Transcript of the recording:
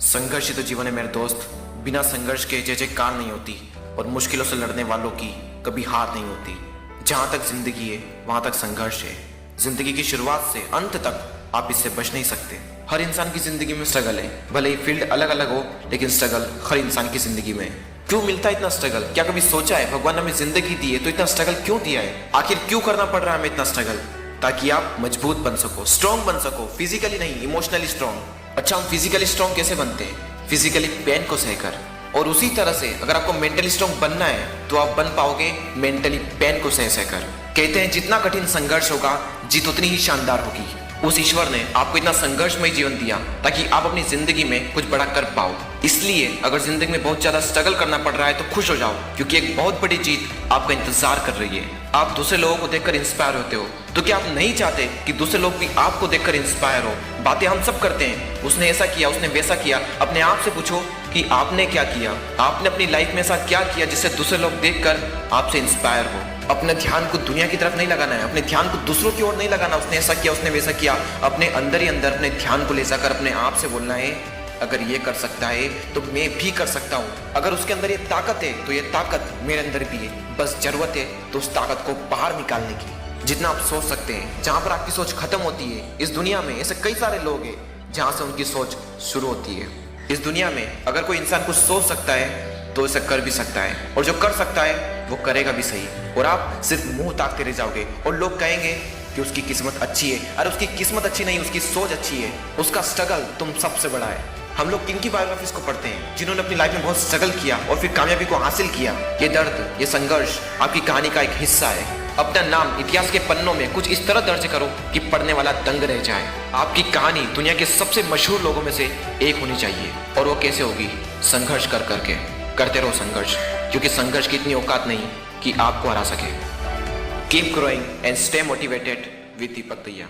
संघर्ष ही तो जीवन है मेरे दोस्त। बिना संघर्ष के जय जयकार नहीं होती और मुश्किलों से लड़ने वालों की कभी हार नहीं होती। जहां तक जिंदगी है वहां तक संघर्ष है। जिंदगी की शुरुआत से अंत तक आप इससे बच नहीं सकते। हर इंसान की जिंदगी में स्ट्रगल है, भले ही फील्ड अलग अलग हो, लेकिन स्ट्रगल हर इंसान की जिंदगी में है। क्यों मिलता है इतना स्ट्रगल? क्या कभी सोचा है भगवान ने हमें जिंदगी दी है तो इतना स्ट्रगल क्यों दिया है? आखिर क्यों करना पड़ रहा है हमें इतना स्ट्रगल? ताकि आप मजबूत बन सको, स्ट्रॉन्ग बन सको, फिजिकली नहीं इमोशनली स्ट्रॉन्ग। अच्छा, हम फिजिकली स्ट्रॉन्ग कैसे बनते हैं? फिजिकली पेन को सहकर। और उसी तरह से अगर आपको मेंटली स्ट्रॉन्ग बनना है तो आप बन पाओगे मेंटली पेन को सह सहकर। कहते हैं जितना कठिन संघर्ष होगा जीत उतनी ही शानदार होगी। उस ईश्वर ने आपको इतना संघर्षमय जीवन दिया ताकि आप अपनी जिंदगी में कुछ बड़ा कर पाओ। इसलिए अगर जिंदगी में बहुत ज्यादा स्ट्रगल करना पड़ रहा है तो खुश हो जाओ, क्योंकि एक बहुत बड़ी जीत आपका इंतजार कर रही है। आप दूसरे लोगों को देखकर इंस्पायर होते हो, तो क्या आप नहीं चाहते कि दूसरे लोग भी आपको देखकर इंस्पायर हो? बातें हम सब करते हैं, उसने ऐसा किया, उसने वैसा किया। अपने आप से पूछो कि आपने क्या किया, आपने अपनी लाइफ में ऐसा क्या किया जिससे दूसरे लोग देखकर आपसे इंस्पायर हो। अपने ध्यान को दुनिया की तरफ नहीं लगाना है, अपने ध्यान को दूसरों की ओर नहीं लगाना। उसने ऐसा किया, उसने वैसा किया। अपने अंदर ही अंदर अपने ध्यान को ले जाकर अपने आप से बोलना है, अगर ये कर सकता है तो मैं भी कर सकता हूँ। अगर उसके अंदर ये ताकत है तो ये ताकत मेरे अंदर भी है। बस जरूरत है तो उस ताकत को बाहर निकालने की। जितना आप सोच सकते हैं, जहाँ पर आपकी सोच खत्म होती है, इस दुनिया में ऐसे कई सारे लोग हैं जहाँ से उनकी सोच शुरू होती है। इस दुनिया में अगर कोई इंसान कुछ सोच सकता है तो इसे कर भी सकता है, और जो कर सकता है वो करेगा भी सही। और आप सिर्फ मुंह ताकते रह जाओगे और लोग कहेंगे कि उसकी किस्मत अच्छी है। अरे उसकी किस्मत अच्छी नहीं, उसकी सोच अच्छी है। उसका स्ट्रगल तुम सबसे बड़ा है। हम लोग किन की बायोग्राफीज को पढ़ते हैं? जिन्होंने अपनी लाइफ में बहुत स्ट्रगल किया और फिर कामयाबी को हासिल किया। ये दर्द, ये संघर्ष आपकी कहानी का एक हिस्सा है। अपना नाम इतिहास के पन्नों में कुछ इस तरह दर्ज करो कि पढ़ने वाला दंग रह जाए। आपकी कहानी दुनिया के सबसे मशहूर लोगों में से एक होनी चाहिए। और वो कैसे होगी? संघर्ष कर करके। करते रहो संघर्ष, क्योंकि संघर्ष की इतनी औकात नहीं कि आपको हरा सके। Keep growing and stay motivated with Deepak दैया।